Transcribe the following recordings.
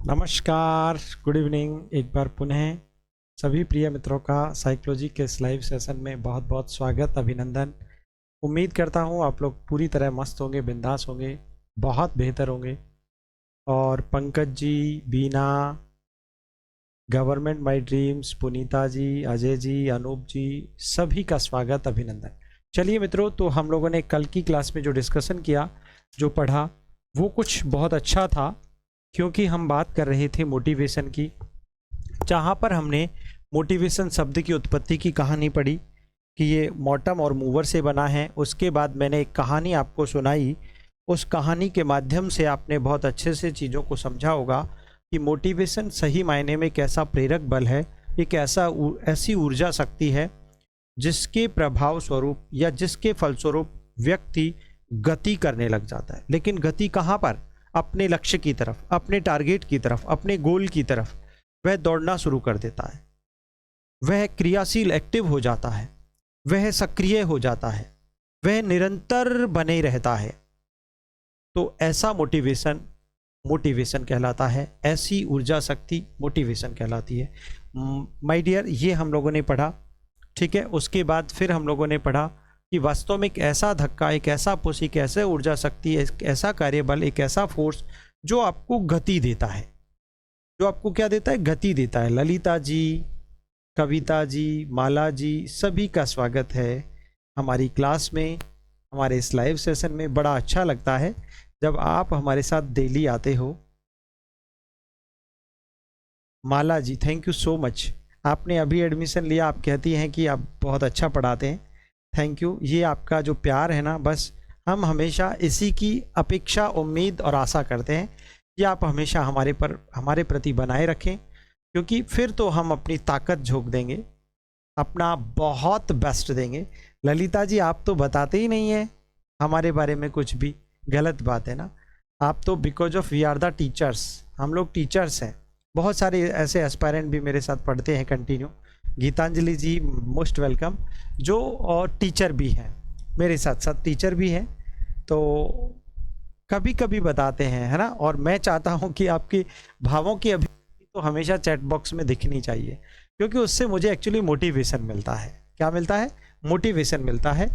नमस्कार, good evening. एक बार पुनः सभी प्रिय मित्रों का साइकोलॉजी के इस लाइव सेशन में बहुत बहुत स्वागत, अभिनंदन। उम्मीद करता हूँ आप लोग पूरी तरह मस्त होंगे, बिंदास होंगे, बहुत बेहतर होंगे। और पंकज जी, बीना, गवर्नमेंट माई ड्रीम्स, पुनीता जी, अजय जी, अनूप जी, सभी का स्वागत, अभिनंदन। चलिए मित्रों, तो हम लोगों ने कल की क्लास में जो डिस्कशन किया, जो पढ़ा, वो कुछ बहुत अच्छा था, क्योंकि हम बात कर रहे थे मोटिवेशन की, जहाँ पर हमने मोटिवेशन शब्द की उत्पत्ति की कहानी पढ़ी कि ये मॉटम और मूवर से बना है। उसके बाद मैंने एक कहानी आपको सुनाई। उस कहानी के माध्यम से आपने बहुत अच्छे से चीज़ों को समझा होगा कि मोटिवेशन सही मायने में कैसा प्रेरक बल है, एक ऐसी ऊर्जा शक्ति है जिसके प्रभाव स्वरूप या जिसके फलस्वरूप व्यक्ति गति करने लग जाता है। लेकिन गति कहाँ पर? अपने लक्ष्य की तरफ, अपने टारगेट की तरफ, अपने गोल की तरफ वह दौड़ना शुरू कर देता है। वह क्रियाशील, एक्टिव हो जाता है, वह सक्रिय हो जाता है, वह निरंतर बने रहता है। तो ऐसा मोटिवेशन कहलाता है, ऐसी ऊर्जा शक्ति मोटिवेशन कहलाती है। माय डियर, ये हम लोगों ने पढ़ा, ठीक है। उसके बाद फिर हम लोगों ने पढ़ा कि वास्तव में एक ऐसा धक्का, एक ऐसा पुश, एक ऐसा ऊर्जा शक्ति, एक ऐसा कार्यबल, एक ऐसा फोर्स जो आपको गति देता है, जो आपको क्या देता है? गति देता है। ललिता जी, कविता जी, माला जी, सभी का स्वागत है हमारी क्लास में, हमारे इस लाइव सेशन में। बड़ा अच्छा लगता है जब आप हमारे साथ डेली आते हो। माला जी, थैंक यू सो मच, आपने अभी एडमिशन लिया, आप कहती हैं कि आप बहुत अच्छा पढ़ाते हैं। Thank you. ये आपका जो प्यार है ना, बस हम हमेशा इसी की अपेक्षा, उम्मीद और आशा करते हैं कि आप हमेशा हमारे प्रति बनाए रखें, क्योंकि फिर तो हम अपनी ताकत झोंक देंगे, अपना बहुत बेस्ट देंगे। ललिता जी, आप तो बताते ही नहीं हैं हमारे बारे में कुछ भी, गलत बात है ना। आप तो because of we are the teachers, हम लोग टीचर्स हैं। बहुत सारे ऐसे एस्पायरेंट भी मेरे साथ पढ़ते हैं कंटिन्यू। गीतांजलि जी, मोस्ट वेलकम, जो और टीचर भी हैं, मेरे साथ साथ टीचर भी हैं, तो कभी कभी बताते हैं, है ना। और मैं चाहता हूं कि आपके भावों की अभिव्यक्ति तो हमेशा चैट बॉक्स में दिखनी चाहिए, क्योंकि उससे मुझे एक्चुअली मोटिवेशन मिलता है। क्या मिलता है? मोटिवेशन मिलता है।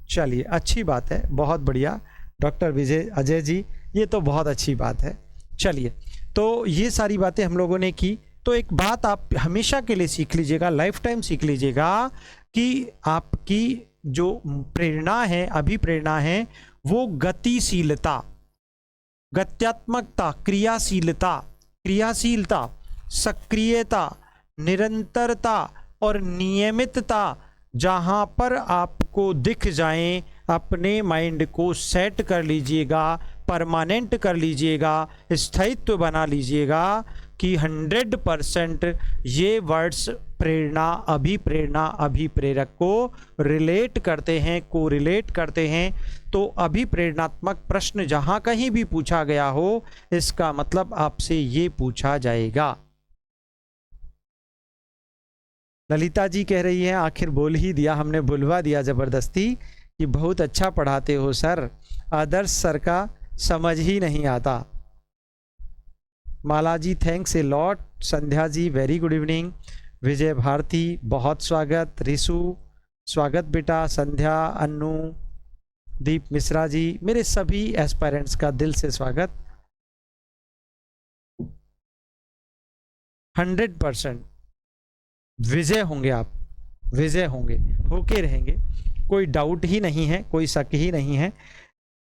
चलिए, अच्छी बात है, बहुत बढ़िया डॉक्टर अजय जी, ये तो बहुत अच्छी बात है। चलिए, तो ये सारी बातें हम लोगों ने की। तो एक बात आप हमेशा के लिए सीख लीजिएगा, लाइफ टाइम सीख लीजिएगा, कि आपकी जो प्रेरणा है, अभिप्रेरणा है, वो गतिशीलता, गत्यात्मकता, क्रियाशीलता, सक्रियता, निरंतरता और नियमितता, जहां पर आपको दिख जाए, अपने माइंड को सेट कर लीजिएगा, परमानेंट कर लीजिएगा, स्थायित्व बना लीजिएगा कि 100% ये वर्ड्स प्रेरणा, अभिप्रेरक को रिलेट करते हैं, को रिलेट करते हैं। तो अभिप्रेरणात्मक प्रश्न जहां कहीं भी पूछा गया हो, इसका मतलब आपसे ये पूछा जाएगा। ललिता जी कह रही है, आखिर बोल ही दिया, हमने बुलवा दिया जबरदस्ती कि बहुत अच्छा पढ़ाते हो सर, आदर्श सर का समझ ही नहीं आता। Mala ji, thanks a lot. Sandhya ji, very good evening. Vijay Bharti, बहुत स्वागत। रिसु, स्वागत बेटा। संध्या, अन्नू, दीप मिश्रा जी, मेरे सभी एस्पायरेंट्स का दिल से स्वागत। 100% विजय होंगे आप, विजय होंगे, होके रहेंगे, कोई डाउट ही नहीं है, कोई शक ही नहीं है।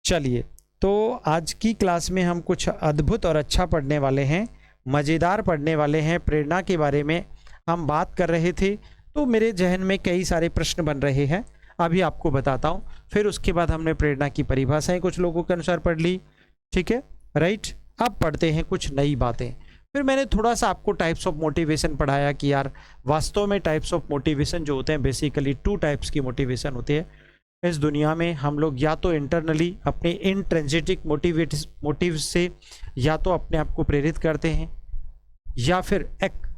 चलिए, तो आज की क्लास में हम कुछ अद्भुत और अच्छा पढ़ने वाले हैं, मज़ेदार पढ़ने वाले हैं। प्रेरणा के बारे में हम बात कर रहे थे, तो मेरे जहन में कई सारे प्रश्न बन रहे हैं, अभी आपको बताता हूँ। फिर उसके बाद हमने प्रेरणा की परिभाषाएं कुछ लोगों के अनुसार पढ़ ली, ठीक है, राइट। अब पढ़ते हैं कुछ नई बातें। फिर मैंने थोड़ा सा आपको टाइप्स ऑफ मोटिवेशन पढ़ाया कि यार वास्तव में टाइप्स ऑफ मोटिवेशन जो होते हैं, बेसिकली 2 टाइप्स की मोटिवेशन होती है इस दुनिया में। हम लोग या तो इंटरनली अपने इंट्रिंसिक मोटिव से या तो अपने आप को प्रेरित करते हैं, या फिर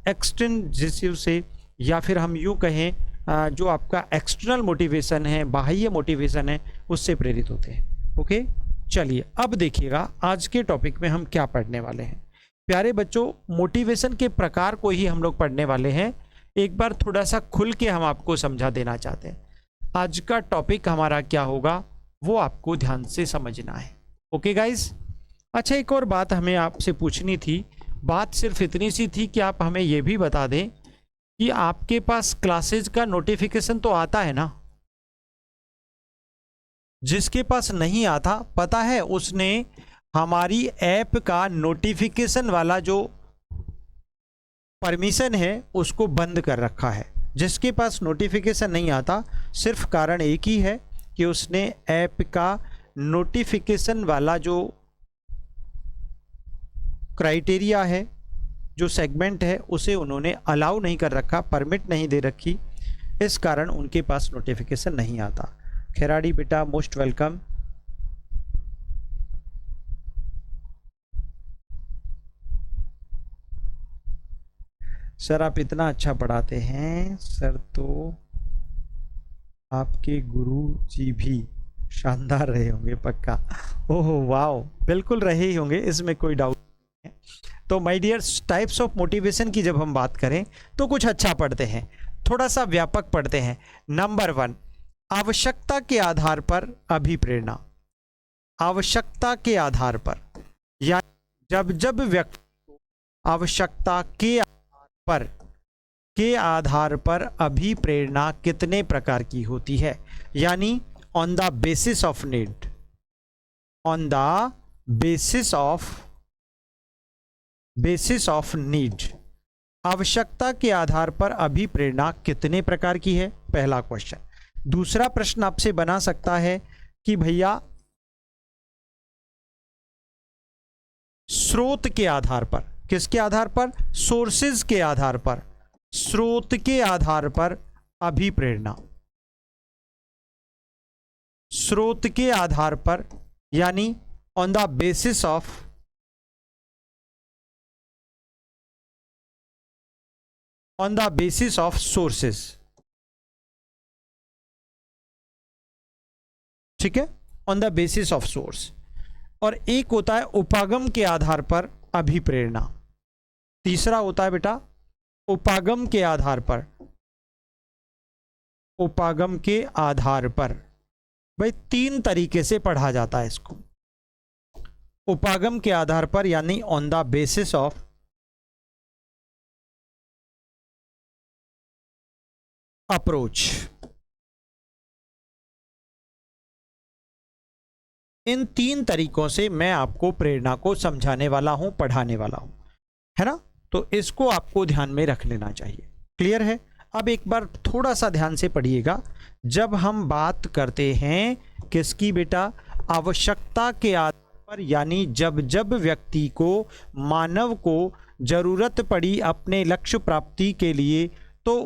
एक्सट्रिंसिक से, या फिर हम यूँ कहें जो आपका एक्सटर्नल मोटिवेशन है, बाह्य मोटिवेशन है, उससे प्रेरित होते हैं। ओके, चलिए अब देखिएगा आज के टॉपिक में हम क्या पढ़ने वाले हैं। प्यारे बच्चों, मोटिवेशन के प्रकार को ही हम लोग पढ़ने वाले हैं। एक बार थोड़ा सा खुल के हम आपको समझा देना चाहते हैं। आज का टॉपिक हमारा क्या होगा वो आपको ध्यान से समझना है। Okay guys. अच्छा, एक और बात हमें आपसे पूछनी थी। बात सिर्फ इतनी सी थी कि आप हमें ये भी बता दें कि आपके पास क्लासेज का नोटिफिकेशन तो आता है ना। जिसके पास नहीं आता, पता है उसने हमारी ऐप का नोटिफिकेशन वाला जो परमिशन है उसको बंद कर रखा है। जिसके पास नोटिफिकेशन नहीं आता, सिर्फ कारण एक ही है कि उसने ऐप का नोटिफिकेशन वाला जो क्राइटेरिया है, जो सेगमेंट है, उसे उन्होंने अलाउ नहीं कर रखा, परमिट नहीं दे रखी। इस कारण उनके पास नोटिफिकेशन नहीं आता। खिराड़ी बेटा मोस्ट वेलकम। सर आप इतना अच्छा पढ़ाते हैं सर, तो आपके गुरु जी भी शानदार रहे होंगे पक्का। ओहो वाओ, बिल्कुल रहे ही होंगे, इसमें कोई डाउट नहीं है। तो my dear, types of motivation की जब हम बात करें तो कुछ अच्छा पढ़ते हैं, थोड़ा सा व्यापक पढ़ते हैं। नंबर 1, आवश्यकता के आधार पर अभिप्रेरणा। आवश्यकता के आधार पर, या जब जब व्यक्ति आवश्यकता के आधार पर अभिप्रेरणा कितने प्रकार की होती है, यानी on the basis of need. On the basis of need, आवश्यकता के आधार पर अभिप्रेरणा कितने प्रकार की है, पहला क्वेश्चन। दूसरा प्रश्न आपसे बना सकता है कि भैया स्रोत के आधार पर, किसके आधार पर, सोर्सेज के आधार पर, स्रोत के आधार पर अभिप्रेरणा। स्रोत के आधार पर, यानी on the basis of sources. ठीक है, on the basis of source. और एक होता है उपागम के आधार पर अभिप्रेरणा। तीसरा होता है बेटा उपागम के आधार पर। उपागम के आधार पर भाई 3 तरीके से पढ़ा जाता है इसको। उपागम के आधार पर यानी on the basis of approach. इन 3 तरीकों से मैं आपको प्रेरणा को समझाने वाला हूं, पढ़ाने वाला हूं, है ना। तो इसको आपको ध्यान में रख लेना चाहिए। क्लियर है। अब एक बार थोड़ा सा ध्यान से पढ़िएगा। जब हम बात करते हैं किसकी बेटा, आवश्यकता के आधार पर, यानी जब जब व्यक्ति को, मानव को जरूरत पड़ी अपने लक्ष्य प्राप्ति के लिए, तो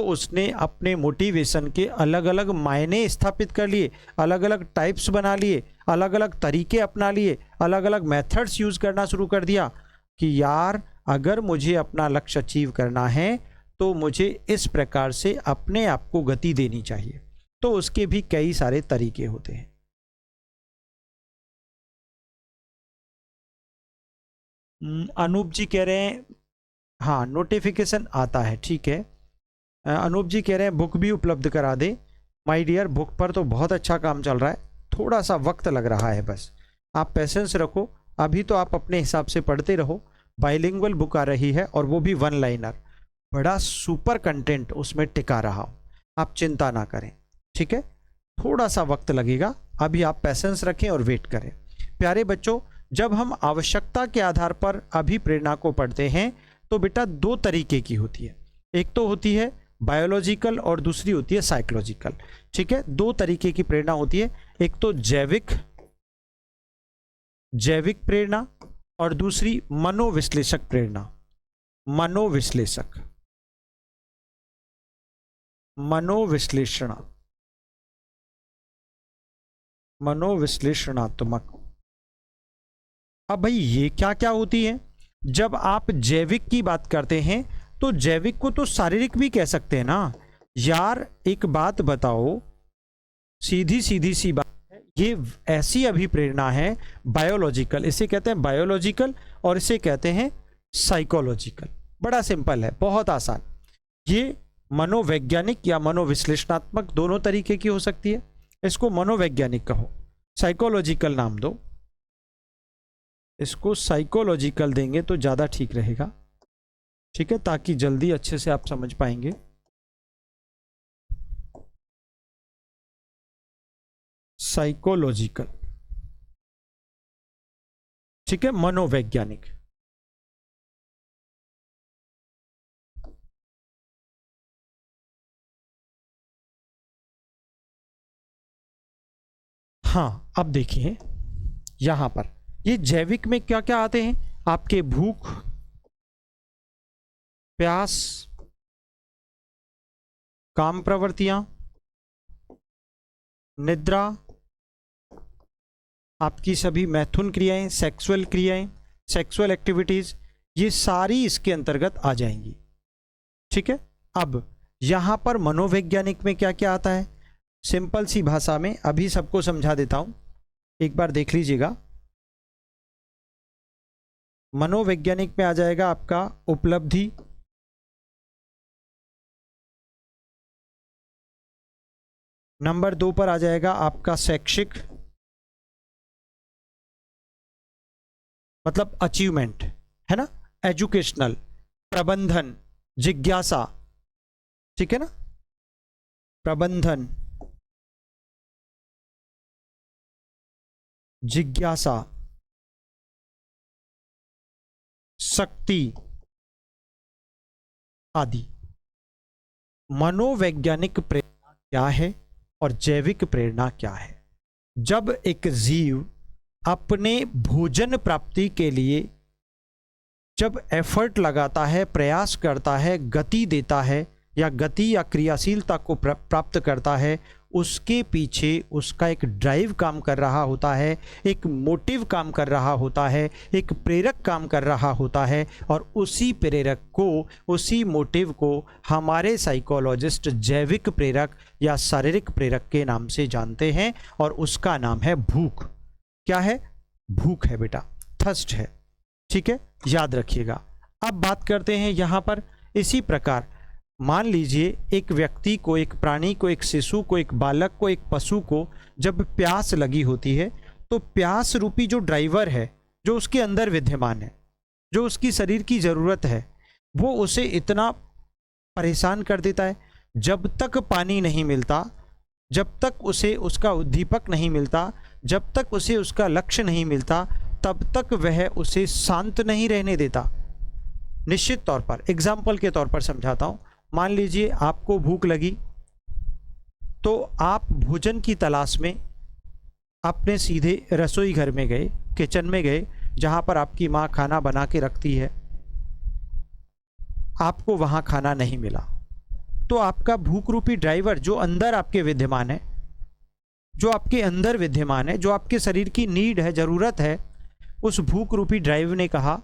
उसने अपने मोटिवेशन के अलग अलग मायने स्थापित कर लिए, अलग अलग टाइप्स बना लिए, अलग अलग तरीके अपना लिए, अलग अलग मेथड्स यूज करना शुरू कर दिया कि यार अगर मुझे अपना लक्ष्य अचीव करना है तो मुझे इस प्रकार से अपने आप को गति देनी चाहिए। तो उसके भी कई सारे तरीके होते हैं। अनूप जी कह रहे हैं हाँ नोटिफिकेशन आता है, ठीक है। अनूप जी कह रहे हैं बुक भी उपलब्ध करा दे। माय डियर, बुक पर तो बहुत अच्छा काम चल रहा है, थोड़ा सा वक्त लग रहा है, बस आप पेशेंस रखो। अभी तो आप अपने हिसाब से पढ़ते रहो। बाइलिंगुअल बुक आ रही है और वो भी 1 लाइनर, बड़ा सुपर कंटेंट उसमें टिका रहा हो, आप चिंता ना करें, ठीक है। थोड़ा सा वक्त लगेगा, अभी आप पेशेंस रखें और वेट करें। प्यारे बच्चों, जब हम आवश्यकता के आधार पर अभिप्रेरणा को पढ़ते हैं तो बेटा 2 तरीके की होती है। एक तो होती है बायोलॉजिकल और दूसरी होती है साइकोलॉजिकल, ठीक है। 2 तरीके की प्रेरणा होती है, एक तो जैविक प्रेरणा और दूसरी मनोविश्लेषक प्रेरणा। मनोविश्लेषणात्मक। अब भाई ये क्या क्या होती है। जब आप जैविक की बात करते हैं तो जैविक को तो शारीरिक भी कह सकते हैं ना यार। एक बात बताओ, सीधी सी बात है, ये ऐसी अभिप्रेरणा है बायोलॉजिकल, इसे कहते हैं बायोलॉजिकल और इसे कहते हैं साइकोलॉजिकल। बड़ा सिंपल है, बहुत आसान। ये मनोवैज्ञानिक या मनोविश्लेषणात्मक दोनों तरीके की हो सकती है। इसको मनोवैज्ञानिक कहो, साइकोलॉजिकल नाम दो, इसको साइकोलॉजिकल देंगे तो ज़्यादा ठीक रहेगा, ठीक है, ताकि जल्दी अच्छे से आप समझ पाएंगे। साइकोलॉजिकल, ठीक है, मनोवैज्ञानिक। हाँ, अब देखिए यहां पर ये जैविक में क्या क्या आते हैं आपके? भूख, प्यास, काम प्रवृत्तियां, निद्रा, आपकी सभी मैथुन क्रियाएं, सेक्सुअल क्रियाएं, सेक्सुअल एक्टिविटीज, ये सारी इसके अंतर्गत आ जाएंगी, ठीक है। अब यहां पर मनोवैज्ञानिक में क्या क्या आता है, सिंपल सी भाषा में अभी सबको समझा देता हूं, एक बार देख लीजिएगा। मनोवैज्ञानिक में आ जाएगा आपका उपलब्धि, नंबर 2 पर आ जाएगा आपका शैक्षिक, मतलब अचीवमेंट, है ना, एजुकेशनल, प्रबंधन, जिज्ञासा, ठीक है ना, प्रबंधन, जिज्ञासा, शक्ति आदि। मनोवैज्ञानिक प्रेरणा क्या है और जैविक प्रेरणा क्या है? जब एक जीव अपने भोजन प्राप्ति के लिए जब एफर्ट लगाता है, प्रयास करता है, गति देता है या गति या क्रियाशीलता को प्राप्त करता है, उसके पीछे उसका एक ड्राइव काम कर रहा होता है, एक मोटिव काम कर रहा होता है, एक प्रेरक काम कर रहा होता है, और उसी प्रेरक को, उसी मोटिव को हमारे साइकोलॉजिस्ट जैविक प्रेरक या शारीरिक प्रेरक के नाम से जानते हैं, और उसका नाम है भूख। क्या है? भूख है बेटा, थर्स्ट है, ठीक है, याद रखिएगा। अब बात करते हैं यहाँ पर इसी प्रकार, मान लीजिए एक व्यक्ति को, एक प्राणी को, एक शिशु को, एक बालक को, एक पशु को जब प्यास लगी होती है, तो प्यास रूपी जो ड्राइवर है, जो उसके अंदर विद्यमान है, जो उसकी शरीर की ज़रूरत है, वो उसे इतना परेशान कर देता है, जब तक पानी नहीं मिलता, जब तक उसे उसका उद्दीपक नहीं मिलता, जब तक उसे उसका लक्ष्य नहीं मिलता, तब तक वह उसे शांत नहीं रहने देता। निश्चित तौर पर एग्जाम्पल के तौर पर समझाता हूँ। मान लीजिए आपको भूख लगी, तो आप भोजन की तलाश में अपने सीधे रसोई घर में गए, किचन में गए, जहाँ पर आपकी माँ खाना बना के रखती है। आपको वहाँ खाना नहीं मिला, तो आपका भूख रूपी ड्राइवर जो अंदर आपके विद्यमान है, जो आपके अंदर विद्यमान है, जो आपके शरीर की नीड है, ज़रूरत है, उस भूख रूपी ड्राइव ने कहा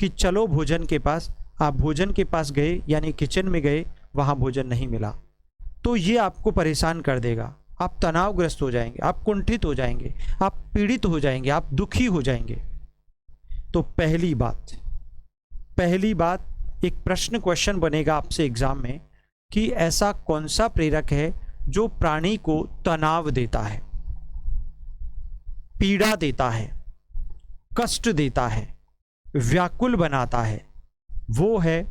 कि चलो भोजन के पास। आप भोजन के पास गए, यानी किचन में गए, वहाँ भोजन नहीं मिला, तो ये आपको परेशान कर देगा। आप तनावग्रस्त हो जाएंगे, आप कुंठित हो जाएंगे, आप पीड़ित हो जाएंगे, आप दुखी हो जाएंगे। तो पहली बात एक प्रश्न, क्वेश्चन बनेगा आपसे एग्जाम में कि ऐसा कौन सा प्रेरक है जो प्राणी को तनाव देता है, पीड़ा देता है, कष्ट देता है, व्याकुल बनाता है? वो है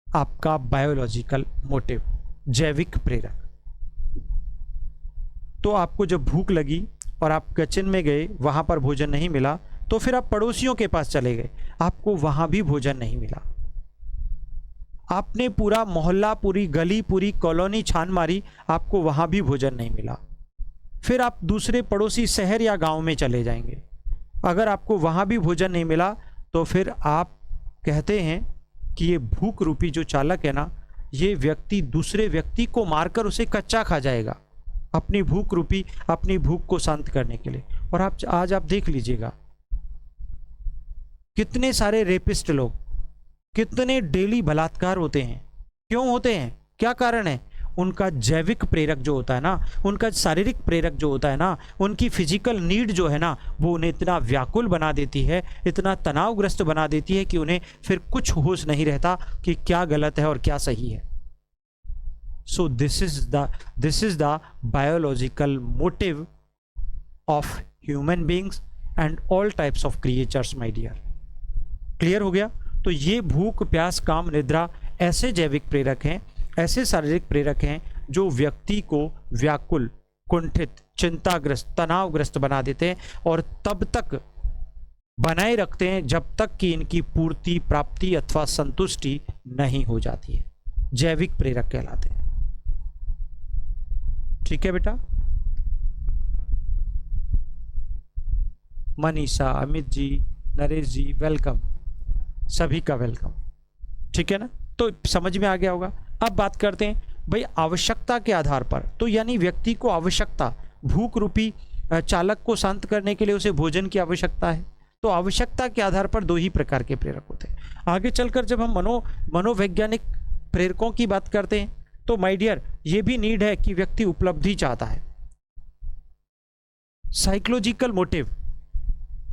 आपका बायोलॉजिकल मोटिव, जैविक प्रेरक। तो आपको जब भूख लगी और आप किचन में गए, वहां पर भोजन नहीं मिला, तो फिर आप पड़ोसियों के पास चले गए, आपको वहां भी भोजन नहीं मिला। आपने पूरा मोहल्ला, पूरी गली, पूरी कॉलोनी छान मारी, आपको वहां भी भोजन नहीं मिला। फिर आप दूसरे पड़ोसी शहर या गांव में चले जाएंगे, अगर आपको वहां भी भोजन नहीं मिला, तो फिर आप कहते हैं कि ये भूख रूपी जो चालक है ना, ये व्यक्ति दूसरे व्यक्ति को मारकर उसे कच्चा खा जाएगा, अपनी भूख रूपी, अपनी भूख को शांत करने के लिए। और आज आप देख लीजिएगा, कितने सारे रेपिस्ट लोग, कितने डेली बलात्कार होते हैं। क्यों होते हैं? क्या कारण है? उनका जैविक प्रेरक जो होता है ना, उनका शारीरिक प्रेरक जो होता है ना, उनकी फिजिकल नीड जो है ना, वो उन्हें इतना व्याकुल बना देती है, इतना तनावग्रस्त बना देती है कि उन्हें फिर कुछ होश नहीं रहता कि क्या गलत है और क्या सही है। So this is the biological motive of human beings and all types of creatures my dear. Clear हो गया? तो ये भूख, प्यास, काम, निद्रा ऐसे जैविक प्रेरक हैं, ऐसे शारीरिक प्रेरक हैं जो व्यक्ति को व्याकुल, कुंठित, चिंताग्रस्त, तनावग्रस्त बना देते हैं और तब तक बनाए रखते हैं जब तक कि इनकी पूर्ति, प्राप्ति अथवा संतुष्टि नहीं हो जाती है। जैविक प्रेरक कहलाते हैं। ठीक है बेटा? मनीषा, अमित जी, नरेश जी, वेलकम, सभी का वेलकम। ठीक है ना? तो समझ में आ गया होगा। अब बात करते हैं भाई आवश्यकता के आधार पर, तो यानी व्यक्ति को आवश्यकता, भूख रूपी चालक को शांत करने के लिए उसे भोजन की आवश्यकता है। तो आवश्यकता के आधार पर दो ही प्रकार के प्रेरक होते हैं। आगे चलकर जब हम मनोवैज्ञानिक प्रेरकों की बात करते हैं तो माय डियर, ये भी नीड है कि व्यक्ति उपलब्धि चाहता है। साइकोलॉजिकल मोटिव,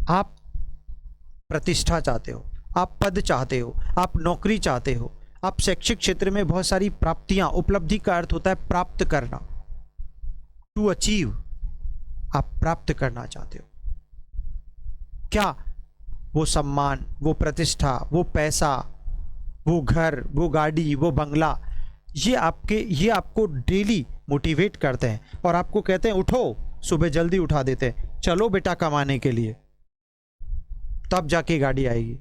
आप प्रतिष्ठा चाहते हो, आप पद चाहते हो, आप नौकरी चाहते हो, आप शैक्षिक क्षेत्र में बहुत सारी प्राप्तियां, उपलब्धि का अर्थ होता है प्राप्त करना, टू अचीव, आप प्राप्त करना चाहते हो। क्या? वो सम्मान, वो प्रतिष्ठा, वो पैसा, वो घर, वो गाड़ी, वो बंगला, ये आपको डेली मोटिवेट करते हैं और आपको कहते हैं उठो, सुबह जल्दी उठा देते हैं, चलो बेटा कमाने के लिए, तब जाके गाड़ी आएगी।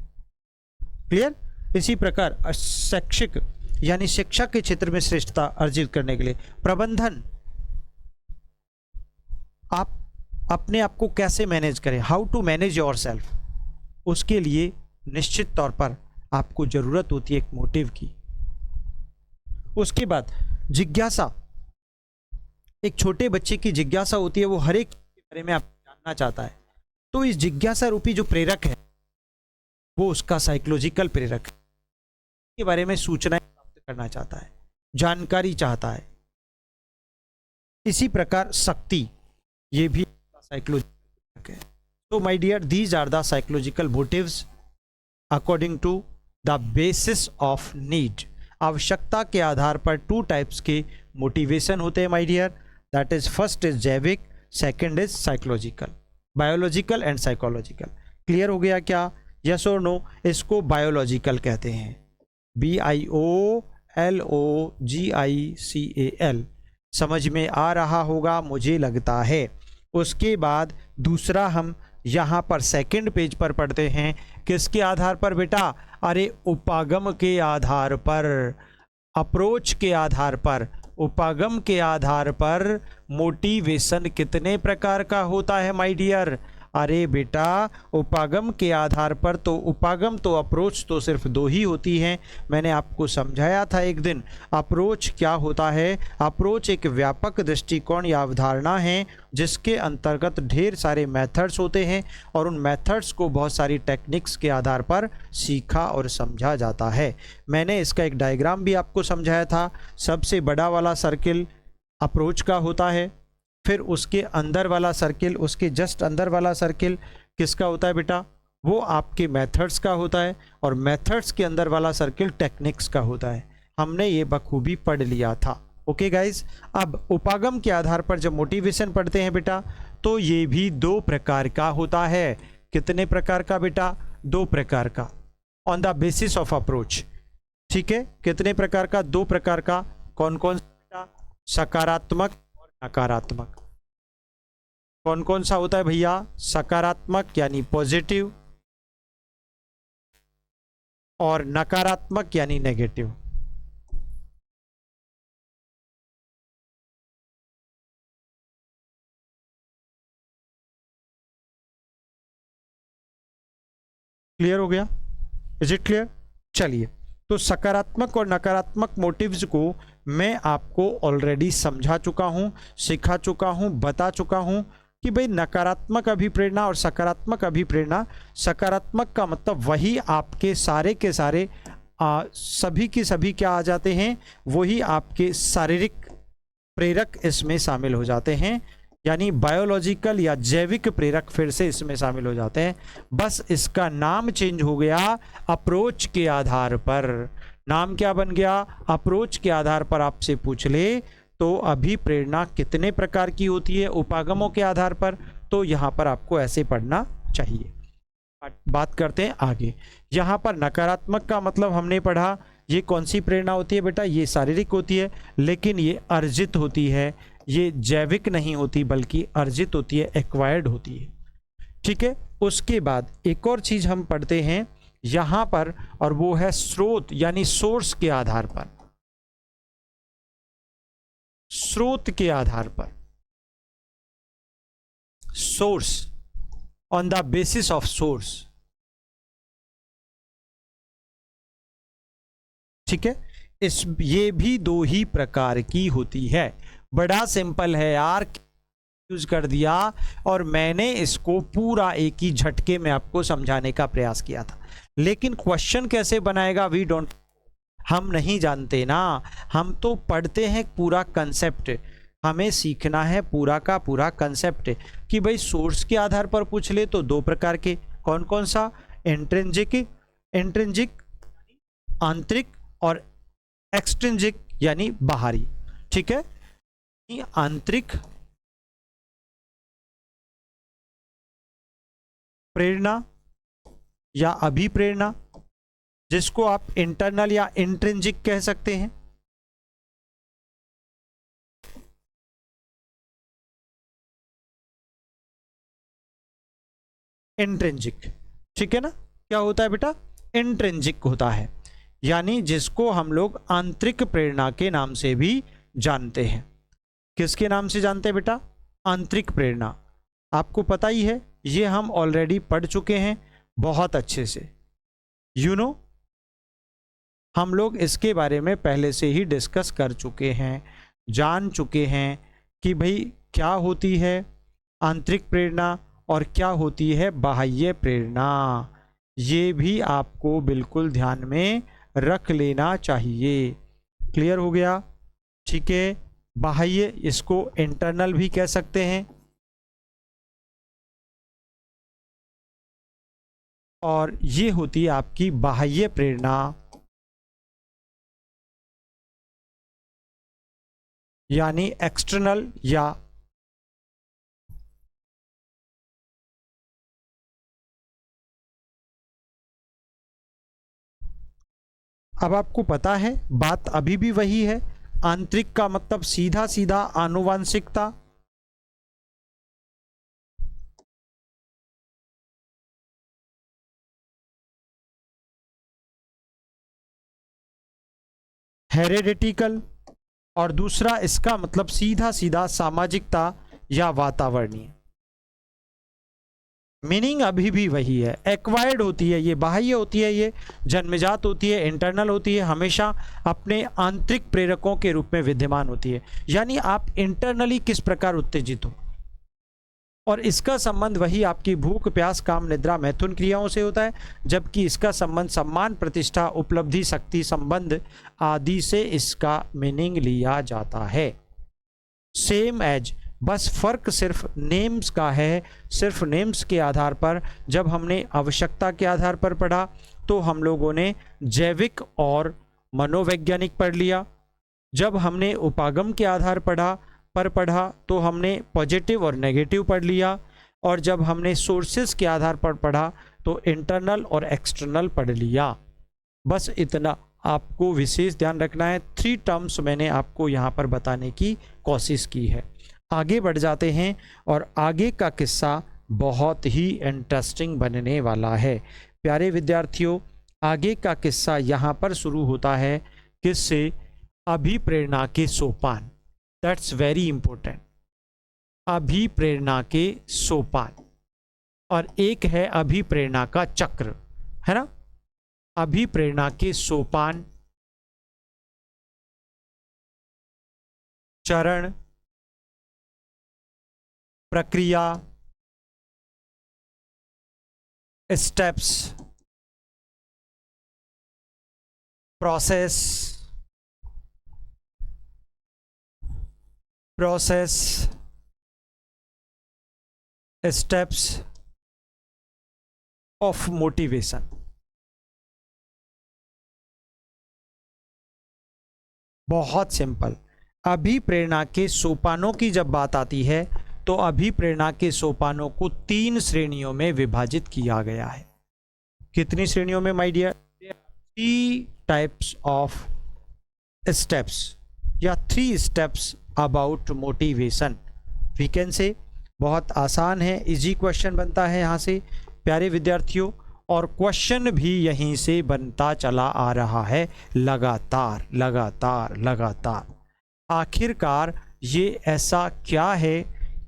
क्लियर? इसी प्रकार शैक्षिक यानी शिक्षा के क्षेत्र में श्रेष्ठता अर्जित करने के लिए प्रबंधन, आप अपने आप को कैसे मैनेज करें, how to manage yourself, उसके लिए निश्चित तौर पर आपको जरूरत होती है एक मोटिव की। उसके बाद जिज्ञासा, एक छोटे बच्चे की जिज्ञासा होती है, वो हर एक के बारे में आप जानना चाहता है। तो इस जिज्ञासा रूपी जो प्रेरक है वो उसका साइकोलॉजिकल प्रेरक है, के बारे में सूचनाएं प्राप्त करना चाहता है, जानकारी चाहता है। इसी प्रकार शक्ति, ये भी साइकोलॉजिकल है। तो my dear, these are the psychological motives according to the basis of need. आवश्यकता के आधार पर टू टाइप्स के मोटिवेशन होते हैं my dear, that is first is जैविक, second is psychological, biological and psychological. Clear हो गया क्या? यस और नो? इसको बायोलॉजिकल कहते हैं, BIOLOGICAL। समझ में आ रहा होगा मुझे लगता है। उसके बाद दूसरा हम यहाँ पर सेकंड पेज पर पढ़ते हैं, किसके आधार पर बेटा? अरे उपागम के आधार पर, अप्रोच के आधार पर, उपागम के आधार पर मोटिवेशन कितने प्रकार का होता है माय डियर? अरे बेटा, उपागम के आधार पर तो उपागम तो अप्रोच तो सिर्फ दो ही होती हैं। मैंने आपको समझाया था एक दिन, अप्रोच क्या होता है। अप्रोच एक व्यापक दृष्टिकोण या अवधारणा है जिसके अंतर्गत ढेर सारे मेथड्स होते हैं और उन मेथड्स को बहुत सारी टेक्निक्स के आधार पर सीखा और समझा जाता है। मैंने इसका एक डायग्राम भी आपको समझाया था। सबसे बड़ा वाला सर्किल अप्रोच का होता है, फिर उसके अंदर वाला सर्किल, उसके जस्ट अंदर वाला सर्किल किसका होता है बेटा? वो आपके मेथड्स का होता है, और मेथड्स के अंदर वाला सर्किल टेक्निक्स का होता है। हमने ये बखूबी पढ़ लिया था। ओके गाइज, अब उपागम के आधार पर जब मोटिवेशन पढ़ते हैं बेटा, तो ये भी दो प्रकार का होता है। कितने प्रकार का बेटा? दो प्रकार का, on the basis of approach. ठीक है, कितने प्रकार का? दो प्रकार का। कौन कौन सा बेटा? सकारात्मक और नकारात्मक। कौन कौन सा होता है भैया? सकारात्मक यानी पॉजिटिव, और नकारात्मक यानी नेगेटिव। क्लियर हो गया? Is it clear? चलिए, तो सकारात्मक और नकारात्मक मोटिव्स को मैं आपको ऑलरेडी समझा चुका हूं, सिखा चुका हूं, बता चुका हूं कि भाई नकारात्मक अभिप्रेरणा और सकारात्मक अभिप्रेरणा, सकारात्मक का मतलब वही आपके सारे के सारे सभी के सभी क्या आ जाते हैं, वही आपके शारीरिक प्रेरक इसमें शामिल हो जाते हैं, यानी बायोलॉजिकल या जैविक प्रेरक फिर से इसमें शामिल हो जाते हैं। बस इसका नाम चेंज हो गया अप्रोच के आधार पर। नाम क्या बन गया, अप्रोच के आधार पर आपसे पूछ ले तो अभिप्रेरणा कितने प्रकार की होती है उपागमों के आधार पर, तो यहाँ पर आपको ऐसे पढ़ना चाहिए। बात करते हैं आगे। यहाँ पर नकारात्मक का मतलब हमने पढ़ा, ये कौन सी प्रेरणा होती है बेटा, ये शारीरिक होती है, लेकिन ये अर्जित होती है, ये जैविक नहीं होती बल्कि अर्जित होती है, एक्वायर्ड होती है। ठीक है, उसके बाद एक और चीज हम पढ़ते हैं यहां पर, और वो है स्रोत यानी सोर्स के आधार पर। स्रोत के आधार पर, source, on the basis of source. ठीक है, ये भी दो ही प्रकार की होती है। बड़ा सिंपल है यार, यूज कर दिया और मैंने इसको पूरा एक ही झटके में आपको समझाने का प्रयास किया था, लेकिन क्वेश्चन कैसे बनाएगा वी डोंट, हम नहीं जानते ना। हम तो पढ़ते हैं पूरा कंसेप्ट, हमें सीखना है पूरा का पूरा कंसेप्ट कि भाई सोर्स के आधार पर पूछ ले तो दो प्रकार के, कौन कौन सा, इंट्रिंजिक आंतरिक और एक्सट्रिंजिक यानी बाहरी। ठीक है, आंतरिक प्रेरणा या अभिप्रेरणा, जिसको आप इंटरनल या इंट्रिंजिक कह सकते हैं। इंट्रिंजिक, ठीक है ना, क्या होता है बेटा, इंट्रिंजिक होता है, यानी जिसको हम लोग आंतरिक प्रेरणा के नाम से भी जानते हैं। किसके नाम से जानते हैं बेटा, आंतरिक प्रेरणा। आपको पता ही है, ये हम ऑलरेडी पढ़ चुके हैं बहुत अच्छे से, यू नो, हम लोग इसके बारे में पहले से ही डिस्कस कर चुके हैं, जान चुके हैं कि भाई क्या होती है आंतरिक प्रेरणा और क्या होती है बाह्य प्रेरणा। ये भी आपको बिल्कुल ध्यान में रख लेना चाहिए। क्लियर हो गया, ठीक है। बाह्य, इसको इंटरनल भी कह सकते हैं, और ये होती है आपकी बाह्य प्रेरणा यानी एक्सटर्नल या अब आपको पता है बात अभी भी वही है, आंतरिक का मतलब सीधा सीधा आनुवांशिकता, हेरेडिटिकल, और दूसरा इसका मतलब सीधा सीधा सामाजिकता या वातावरणीय। मीनिंग अभी भी वही है, एक्वायर्ड होती है, ये बाह्य होती है, ये जन्मजात होती है, इंटरनल होती है, हमेशा अपने आंतरिक प्रेरकों के रूप में विद्यमान होती है, यानी आप इंटरनली किस प्रकार उत्तेजित हो। और इसका संबंध वही आपकी भूख, प्यास, काम, निद्रा, मैथुन क्रियाओं से होता है, जबकि इसका संबंध सम्मान, प्रतिष्ठा, उपलब्धि, शक्ति संबंध आदि से इसका मीनिंग लिया जाता है। सेम एज, बस फर्क सिर्फ नेम्स का है, सिर्फ नेम्स के आधार पर। जब हमने आवश्यकता के आधार पर पढ़ा तो हम लोगों ने जैविक और मनोवैज्ञानिक पढ़ लिया, जब हमने उपागम के आधार पढ़ा तो हमने पॉजिटिव और नेगेटिव पढ़ लिया, और जब हमने सोर्सेस के आधार पर पढ़ा तो इंटरनल और एक्सटर्नल पढ़ लिया। बस इतना आपको विशेष ध्यान रखना है। 3 टर्म्स मैंने आपको यहाँ पर बताने की कोशिश की है। आगे बढ़ जाते हैं, और आगे का किस्सा बहुत ही इंटरेस्टिंग बनने वाला है। प्यारे विद्यार्थियों, आगे का किस्सा यहाँ पर शुरू होता है किससे, अभिप्रेरणा के सोपान। दैट्स वेरी इंपॉर्टेंट, अभिप्रेरणा के सोपान, और एक है अभिप्रेरणा का चक्र, है ना। अभिप्रेरणा के सोपान, चरण, प्रक्रिया, steps, process, process, steps of motivation. बहुत सिंपल। अभिप्रेरणा के सोपानों की जब बात आती है तो अभिप्रेरणा के सोपानों को 3 श्रेणियों में विभाजित किया गया है। कितनी श्रेणियों में my dear? 3 types of steps या 3 steps about motivation. We can say बहुत आसान है, इजी क्वेश्चन बनता है यहाँ से प्यारे विद्यार्थियों, और क्वेश्चन भी यहीं से बनता चला आ रहा है लगातार लगातार लगातार। आखिरकार ये ऐसा क्या है,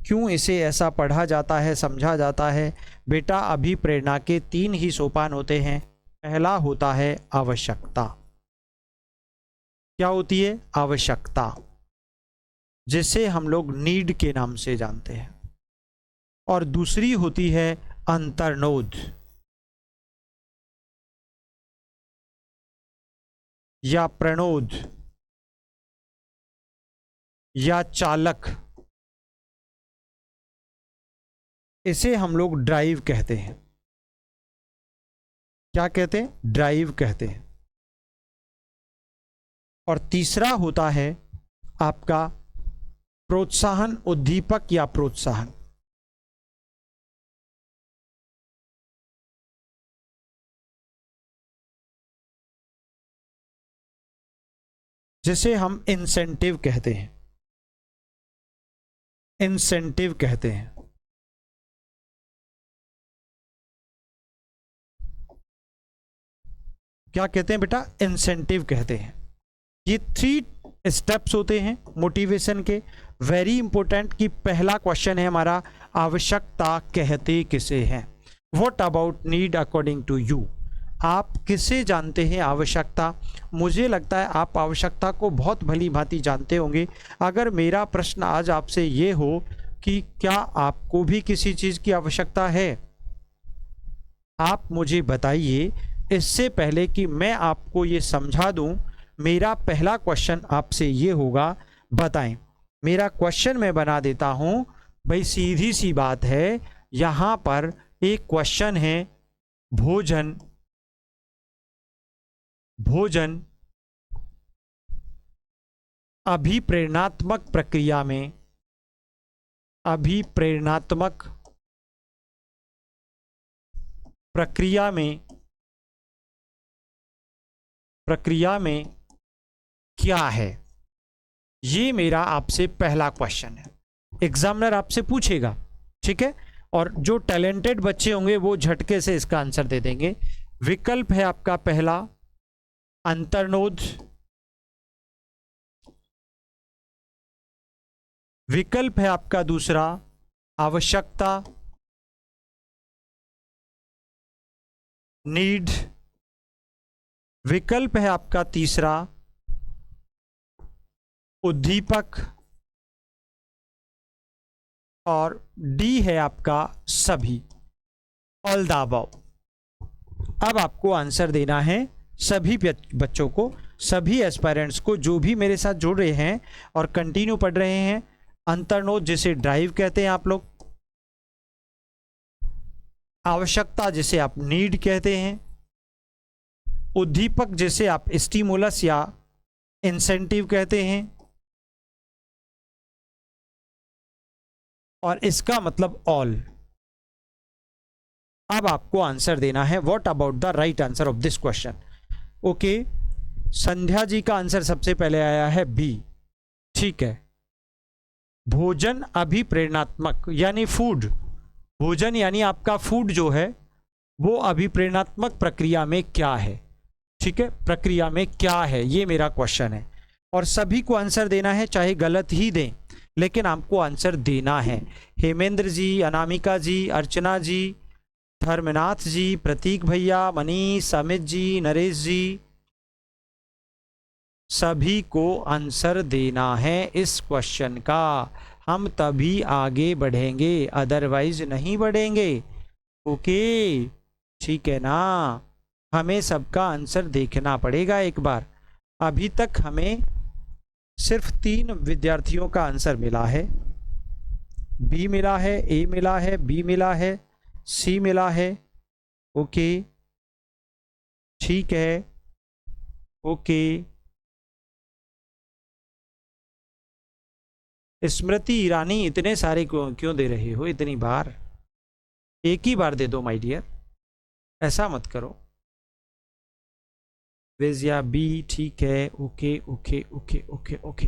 क्यों इसे ऐसा पढ़ा जाता है, समझा जाता है? बेटा अभिप्रेरणा के 3 ही सोपान होते हैं। पहला होता है आवश्यकता। क्या होती है? आवश्यकता, जिसे हम लोग नीड के नाम से जानते हैं। और दूसरी होती है अंतर्नोद या प्रणोद या चालक, इसे हम लोग ड्राइव कहते हैं। क्या कहते हैं? ड्राइव कहते हैं। और तीसरा होता है आपका प्रोत्साहन, उद्दीपक या प्रोत्साहन। जिसे हम इंसेंटिव कहते हैं। इंसेंटिव कहते हैं। क्या कहते हैं बेटा? इंसेंटिव कहते हैं। ये 3 स्टेप्स होते हैं मोटिवेशन के। वेरी इंपॉर्टेंट कि पहला क्वेश्चन है हमारा, आवश्यकता कहते किसे हैं? What about need according to you? आप किसे जानते हैं आवश्यकता? मुझे लगता है आप आवश्यकता को बहुत भली भांति जानते होंगे। अगर मेरा प्रश्न आज आपसे ये हो कि क्या आपको भी किसी चीज़ की आवश्यकता है, आप मुझे बताइए। इससे पहले कि मैं आपको ये समझा दूं, मेरा पहला क्वेश्चन आपसे ये होगा, बताएं। मेरा क्वेश्चन मैं बना देता हूं। भाई सीधी सी बात है, यहां पर एक क्वेश्चन है, भोजन, भोजन अभिप्रेरणात्मक प्रक्रिया में, अभिप्रेरणात्मक प्रक्रिया में, प्रक्रिया में क्या है? ये मेरा आपसे पहला क्वेश्चन है। एग्जामिनर आपसे पूछेगा, ठीक है? और जो टैलेंटेड बच्चे होंगे वो झटके से इसका आंसर दे देंगे। विकल्प है आपका पहला अंतर्नोद, विकल्प है आपका दूसरा आवश्यकता, नीड, विकल्प है आपका तीसरा उद्दीपक, और डी है आपका सभी, ऑल द अबव। अब आपको आंसर देना है सभी बच्चों को, सभी एस्पायरेंट्स को, जो भी मेरे साथ जुड़ रहे हैं और कंटिन्यू पढ़ रहे हैं। अंतर्नोद जिसे ड्राइव कहते हैं आप लोग, आवश्यकता जिसे आप नीड कहते हैं, उद्दीपक जिसे आप स्टिमुलस या इंसेंटिव कहते हैं, और इसका मतलब ऑल। अब आपको आंसर देना है। What about the right answer of this question? Okay, Sandhya ji का आंसर सबसे पहले आया है बी, ठीक है। भोजन अभिप्रेरणात्मक यानी फूड, भोजन यानी आपका फूड जो है वो अभिप्रेरणात्मक प्रक्रिया में क्या है, ठीक है? प्रक्रिया में क्या है, ये मेरा क्वेश्चन है। और सभी को आंसर देना है, चाहे गलत ही दें, लेकिन आपको आंसर देना है। हेमेंद्र जी, अनामिका जी, अर्चना जी, धर्मनाथ जी, प्रतीक भैया, मनीष, अमित जी, नरेश जी, सभी को आंसर देना है इस क्वेश्चन का। हम तभी आगे बढ़ेंगे, अदरवाइज नहीं बढ़ेंगे। ओके, ठीक है ना? हमें सबका आंसर देखना पड़ेगा एक बार। अभी तक हमें सिर्फ 3 विद्यार्थियों का आंसर मिला है। बी मिला है, ए मिला है, बी मिला है, सी मिला है। ओके, ठीक है, ओके। स्मृति ईरानी, इतने सारे क्यों दे रहे हो इतनी बार? एक ही बार दे दो माय डियर, ऐसा मत करो। विजया बी, ठीक है, okay okay okay okay okay,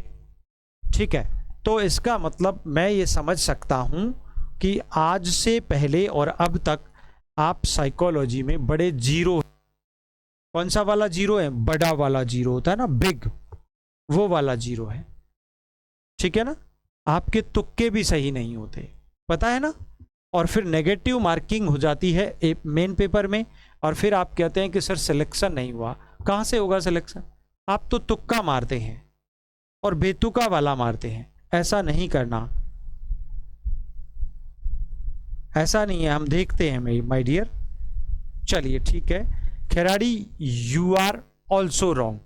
ठीक है। तो इसका मतलब मैं ये समझ सकता हूं कि आज से पहले और अब तक आप साइकोलॉजी में बड़े जीरो, कौन सा वाला जीरो है? बड़ा वाला जीरो होता है ना, बिग, वो वाला जीरो है, ठीक है ना। आपके तुक्के भी सही नहीं होते, पता है ना। और फिर नेगेटिव मार्किंग हो जाती है मेन पेपर में, और फिर आप कहते हैं कि सर सिलेक्शन नहीं हुआ। कहाँ से होगा सिलेक्शन? आप तो तुक्का मारते हैं और बेतुका वाला मारते हैं। ऐसा नहीं करना, ऐसा नहीं है, हम देखते हैं माय डियर। चलिए ठीक है, खिलाड़ी यू आर ऑल्सो रॉन्ग।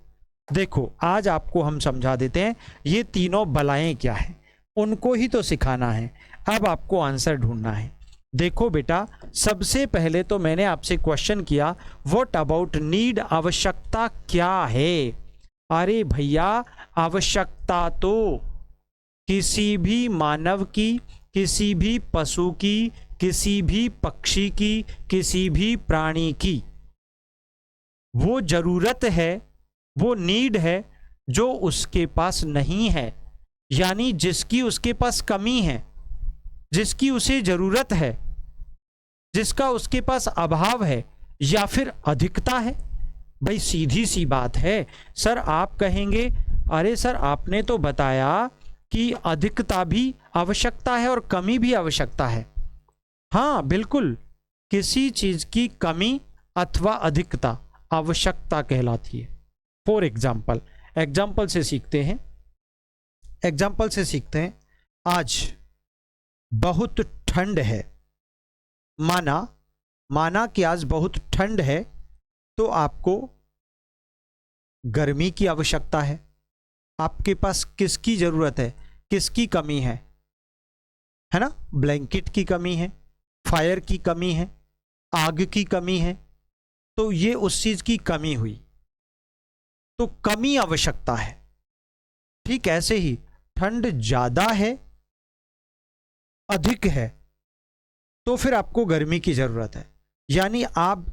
देखो आज आपको हम समझा देते हैं ये तीनों बलाएं क्या है, उनको ही तो सिखाना है। अब आपको आंसर ढूंढना है। देखो बेटा, सबसे पहले तो मैंने आपसे क्वेश्चन किया व्हाट अबाउट नीड, आवश्यकता क्या है? अरे भैया, आवश्यकता तो किसी भी मानव की, किसी भी पशु की, किसी भी पक्षी की, किसी भी प्राणी की वो जरूरत है, वो नीड है जो उसके पास नहीं है, यानी जिसकी उसके पास कमी है, जिसकी उसे जरूरत है, जिसका उसके पास अभाव है या फिर अधिकता है। भाई सीधी सी बात है। सर आप कहेंगे अरे सर आपने तो बताया कि अधिकता भी आवश्यकता है और कमी भी आवश्यकता है। हाँ बिल्कुल, किसी चीज की कमी अथवा अधिकता आवश्यकता कहलाती है। फॉर एग्जाम्पल, एग्जाम्पल से सीखते हैं, एग्जाम्पल से सीखते हैं। आज बहुत ठंड है, माना कि आज बहुत ठंड है, तो आपको गर्मी की आवश्यकता है। आपके पास किसकी जरूरत है, किसकी कमी है ना? ब्लैंकेट की कमी है, फायर की कमी है, आग की कमी है। तो ये उस चीज की कमी हुई, तो कमी आवश्यकता है। ठीक ऐसे ही ठंड ज्यादा है, अधिक है, तो फिर आपको गर्मी की जरूरत है। यानी आप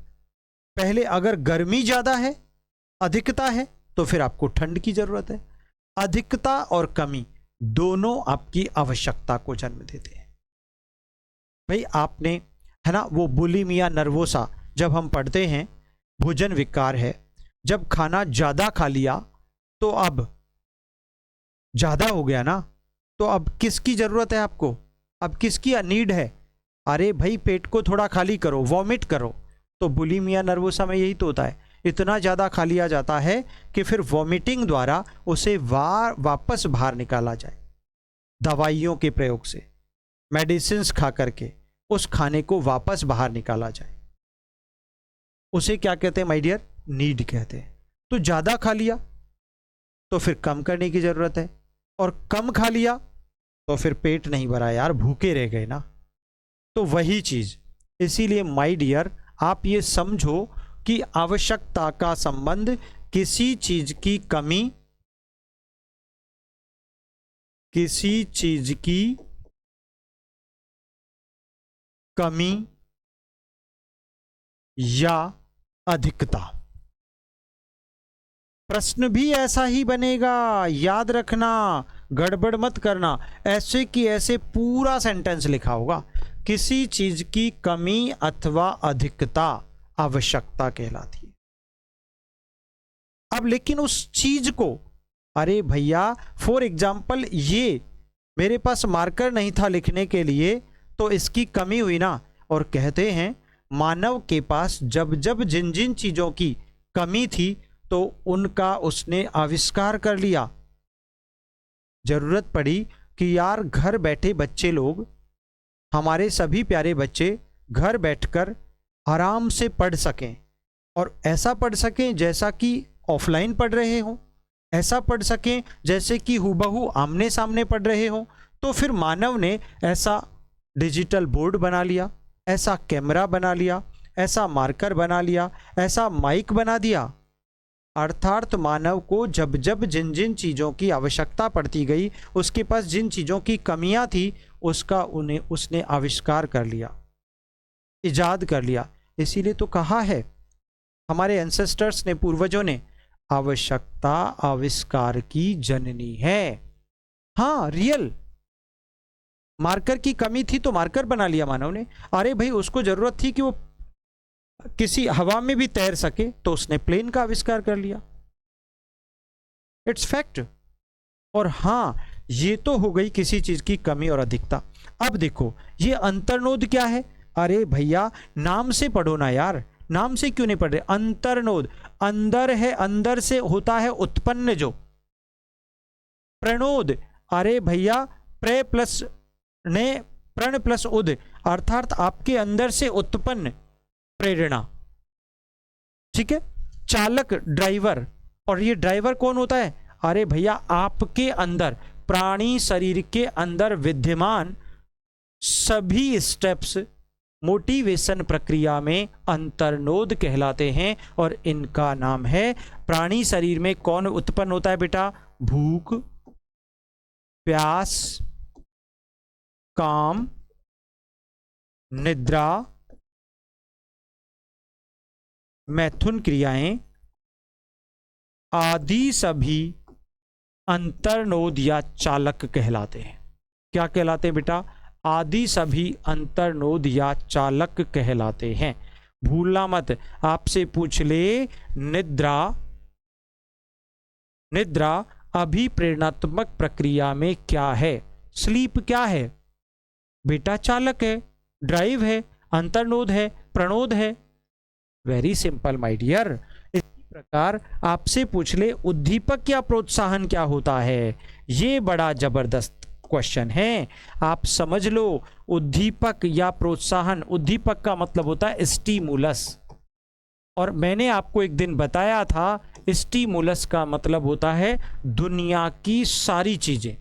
पहले अगर गर्मी ज्यादा है, अधिकता है, तो फिर आपको ठंड की जरूरत है। अधिकता और कमी दोनों आपकी आवश्यकता को जन्म देते हैं। भाई आपने, है ना, वो बुलिमिया नर्वोसा जब हम पढ़ते हैं, भोजन विकार है, जब खाना ज्यादा खा लिया तो अब ज्यादा हो गया ना, तो अब किसकी जरूरत है आपको? अब किसकी नीड है? अरे भाई पेट को थोड़ा खाली करो, वॉमिट करो। तो बुलिमिया नर्वोसा में यही तो होता है, इतना ज़्यादा खा लिया जाता है कि फिर वॉमिटिंग द्वारा उसे वापस बाहर निकाला जाए, दवाइयों के प्रयोग से, मेडिसिन्स खा करके उस खाने को वापस बाहर निकाला जाए। उसे क्या कहते हैं माय डियर? नीड कहते हैं। तो ज़्यादा खा लिया तो फिर कम करने की ज़रूरत है, और कम खा लिया तो फिर पेट नहीं भरा यार, भूखे रह गए ना। तो वही चीज़, इसीलिए माय डियर आप ये समझो कि आवश्यकता का संबंध किसी चीज की कमी, किसी चीज की कमी या अधिकता। प्रश्न भी ऐसा ही बनेगा, याद रखना, गड़बड़ मत करना। ऐसे कि ऐसे पूरा सेंटेंस लिखा होगा, किसी चीज की कमी अथवा अधिकता आवश्यकता कहलाती है। अब लेकिन उस चीज को, अरे भैया फॉर एग्जाम्पल ये मेरे पास मार्कर नहीं था लिखने के लिए, तो इसकी कमी हुई ना। और कहते हैं मानव के पास जब जब जिन जिन चीजों की कमी थी तो उनका उसने आविष्कार कर लिया। जरूरत पड़ी कि यार घर बैठे बच्चे लोग, हमारे सभी प्यारे बच्चे घर बैठकर आराम से पढ़ सकें और ऐसा पढ़ सकें जैसा कि ऑफलाइन पढ़ रहे हों, ऐसा पढ़ सकें जैसे कि हूबहू आमने सामने पढ़ रहे हों, तो फिर मानव ने ऐसा डिजिटल बोर्ड बना लिया, ऐसा कैमरा बना लिया, ऐसा मार्कर बना लिया, ऐसा माइक बना दिया। अर्थात मानव को जब जब जिन जिन चीज़ों की आवश्यकता पड़ती गई, उसके पास जिन चीज़ों की कमियां थी, उसने आविष्कार कर लिया, इजाद कर लिया। इसीलिए तो कहा है हमारे एंसेस्टर्स ने, पूर्वजों ने, आवश्यकता आविष्कार की जननी है। हाँ, रियल। मार्कर की कमी थी तो मार्कर बना लिया मानव ने। अरे भाई, उसको जरूरत थी कि वो किसी हवा में भी तैर सके, तो उसने प्लेन का आविष्कार कर लिया। It's fact. और हाँ, ये तो हो गई किसी चीज की कमी और अधिकता। अब देखो, ये अंतर्नोद क्या है? अरे भैया, नाम से पढ़ो ना यार, नाम से क्यों नहीं पढ़ रहे? अंतर्नोद अंदर है, अंदर से होता है उत्पन्न जो। प्रणोद, अरे भैया, प्रे प्लस ने प्रण प्लस उद, अर्थात आपके अंदर से उत्पन्न प्रेरणा। ठीक है। चालक, ड्राइवर, और ये ड्राइवर कौन होता है? अरे भैया, आपके अंदर, प्राणी शरीर के अंदर विद्यमान सभी स्टेप्स मोटिवेशन प्रक्रिया में अंतर्नोद कहलाते हैं। और इनका नाम है, प्राणी शरीर में कौन उत्पन्न होता है बेटा? भूख, प्यास, काम, निद्रा, मैथुन क्रियाएं आदि सभी अंतर्नोद या चालक कहलाते हैं। क्या कहलाते हैं बेटा? आदि सभी अंतर्नोद या चालक कहलाते हैं। भूलना मत, आपसे पूछ ले, निद्रा, निद्रा अभिप्रेरणात्मक प्रक्रिया में क्या है? स्लीप क्या है बेटा? चालक है, ड्राइव है, अंतर्नोद है, प्रणोद है। Very simple my dear. इसी प्रकार आपसे पूछ ले, उद्दीपक या प्रोत्साहन क्या होता है? ये बड़ा जबरदस्त क्वेश्चन है। आप समझ लो, उद्दीपक या प्रोत्साहन, उद्दीपक का मतलब होता है स्टिमुलस, और मैंने आपको एक दिन बताया था, स्टिमुलस का मतलब होता है दुनिया की सारी चीजें।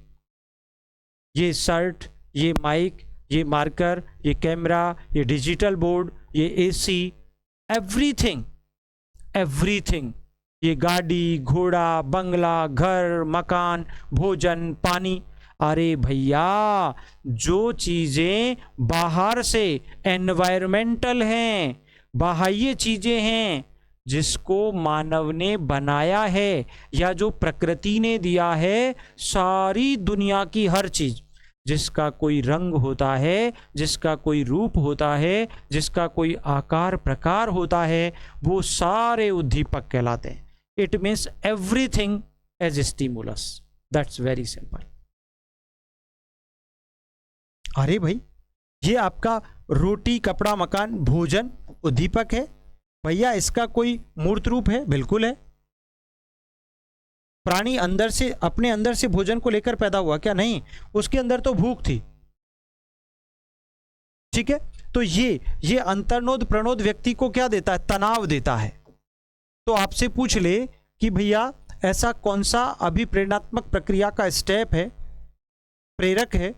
ये शर्ट, ये माइक, ये मार्कर, ये कैमरा, ये डिजिटल बोर्ड, ये एसी, एवरीथिंग, एवरीथिंग, ये गाड़ी, घोड़ा, बंगला, घर, मकान, भोजन, पानी। अरे भैया, जो चीजें बाहर से एनवायरमेंटल हैं, बाह्य चीजें हैं, जिसको मानव ने बनाया है या जो प्रकृति ने दिया है, सारी दुनिया की हर चीज, जिसका कोई रंग होता है, जिसका कोई रूप होता है, जिसका कोई आकार प्रकार होता है, वो सारे उद्दीपक कहलाते हैं। It means everything as stimulus. That's very simple. अरे भाई, ये आपका रोटी, कपड़ा, मकान, भोजन उद्दीपक है भैया। इसका कोई मूर्त रूप है? बिल्कुल है। प्राणी अंदर से, अपने अंदर से भोजन को लेकर पैदा हुआ क्या? नहीं, उसके अंदर तो भूख थी। ठीक है। तो ये अंतर्नोद प्रणोद व्यक्ति को क्या देता है? तनाव देता है। तो आपसे पूछ ले कि भैया, ऐसा कौन सा अभिप्रेरणात्मक प्रक्रिया का स्टेप है, प्रेरक है,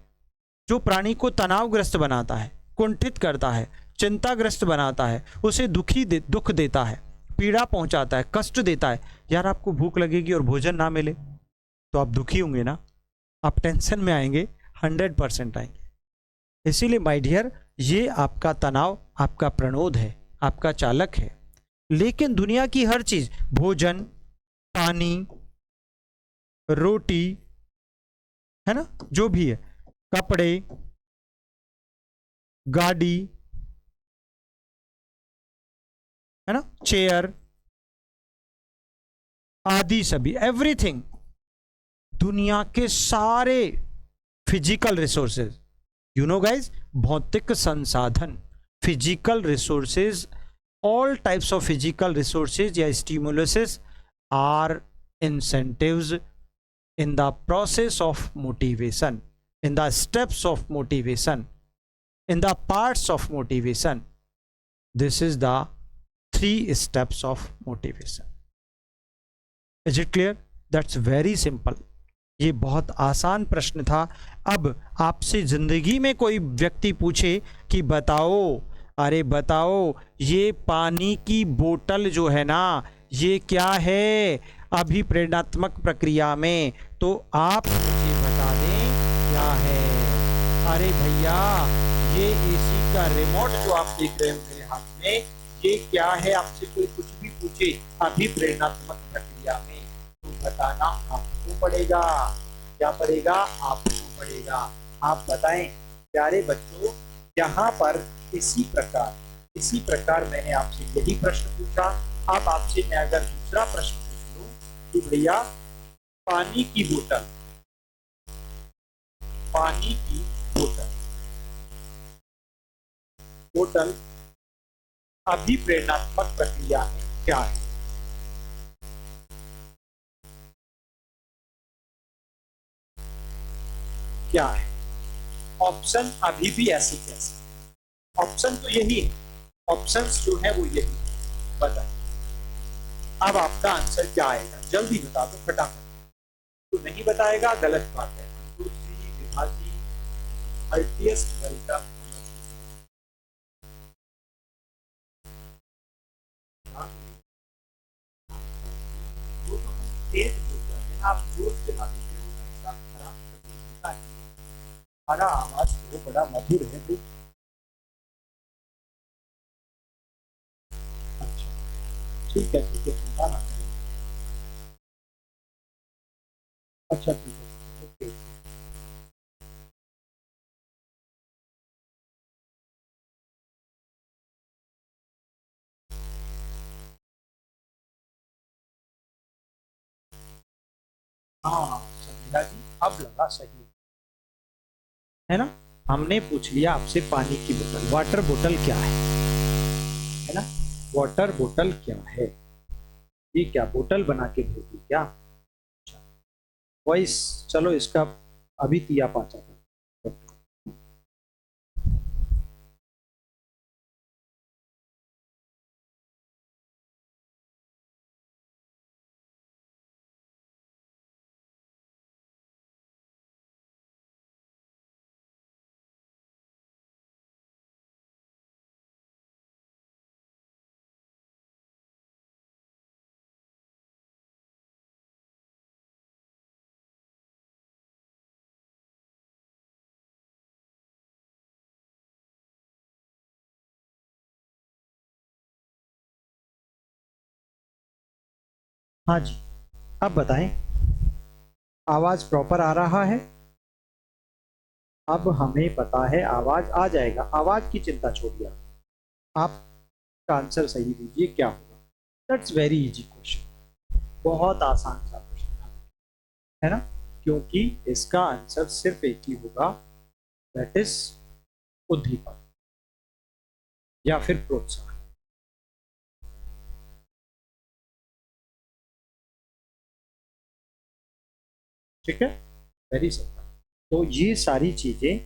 जो प्राणी को तनावग्रस्त बनाता है, कुंठित करता है, चिंताग्रस्त बनाता है, उसे दुख देता है, पीड़ा पहुंचाता है, कष्ट देता है? यार, आपको भूख लगेगी और भोजन ना मिले तो आप दुखी होंगे ना, आप टेंशन में आएंगे, 100% आएंगे। इसीलिए माय डियर, ये आपका तनाव, आपका प्रणोद है, आपका चालक है। लेकिन दुनिया की हर चीज, भोजन, पानी, रोटी, है ना, जो भी है, कपड़े, गाड़ी, है ना, चेयर आदि सभी, एवरीथिंग, दुनिया के सारे physical resources, you know guys, भौतिक संसाधन, physical resources, all types of physical resources या stimuluses are incentives in the process of motivation, in the steps of motivation, in the parts of motivation. This is the 3 steps of motivation. Is it clear? That's very simple. ये बहुत आसान प्रश्न था. अब आपसे जिंदगी में कोई व्यक्ति पूछे कि बताओ, अरे बताओ ये पानी की बोतल जो है ना ये क्या है अभिप्रेरणात्मक प्रक्रिया में, तो आप मुझे बता दें क्या है. अरे भैया ये एसी का रिमोट जो आप देख रहे हो मेरे हाथ में, ये क्या है? आपसे कोई कुछ भी पूछे अभिप्रेरणात्मक प्रक्रिया में, तो बताना आपको पड़ेगा. क्या पड़ेगा? आपको पड़ेगा. आप बताएं प्यारे बच्चों. यहाँ पर इसी प्रकार मैंने आपसे यही प्रश्न पूछा. अब आपसे मैं अगर दूसरा प्रश्न पूछ लूं कि भैया पानी की बोतल अभिप्रेरणात्मक प्रक्रिया में क्या है? क्या है ऑप्शन? अभी भी ऐसे कैसे? ऑप्शन तो यही है, ऑप्शंस जो है वो यही. बताइए अब आपका आंसर क्या आएगा? जल्दी बता दो फटाफट. तो नहीं बताएगा गलत बात है. विभाजी अल्टियस का तेज हो जाते हैं. आप जोर चला देते हो, हमारा आवाज तो बड़ा मधुर है. अच्छा ठीक है चिंता ना करें. अच्छा ठीक है ओके. हाँ संध्या जी अब लगा सही है ना. हमने पूछ लिया आपसे पानी की बोतल, वाटर बोतल क्या है ना. वाटर बोतल क्या है? ये क्या बोतल बना के भेजी क्या? अच्छा वॉइस चलो इसका अभी तिया पाचा था. हाँ जी अब बताएं आवाज प्रॉपर आ रहा है? अब हमें पता है आवाज आ जाएगा. आवाज की चिंता छोड़िए, आप का आंसर सही दीजिए. क्या होगा? That's very easy question. बहुत आसान सा प्रश्न है ना, क्योंकि इसका आंसर सिर्फ एक ही होगा, दैट इज उद्दीपक या फिर प्रोत्साहन. ठीक है वेरी सिंपल. तो ये सारी चीजें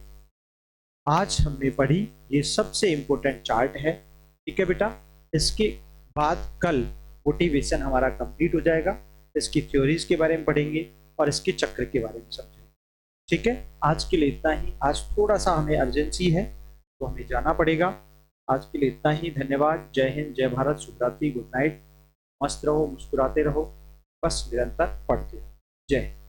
आज हमने पढ़ी. ये सबसे इंपॉर्टेंट चार्ट है. ठीक है बेटा, इसके बाद कल मोटिवेशन हमारा कंप्लीट हो जाएगा. इसकी थ्योरीज के बारे में पढ़ेंगे और इसके चक्र के बारे में समझेंगे. ठीक है आज के लिए इतना ही. आज थोड़ा सा हमें अर्जेंसी है तो हमें जाना पड़ेगा. आज के लिए इतना ही. धन्यवाद. जय हिंद, जय भारत, शुभ रात्रि, गुड नाइट. मस्त रहो, मुस्कुराते रहो, बस निरंतर पढ़ते रहो. जय हिंद.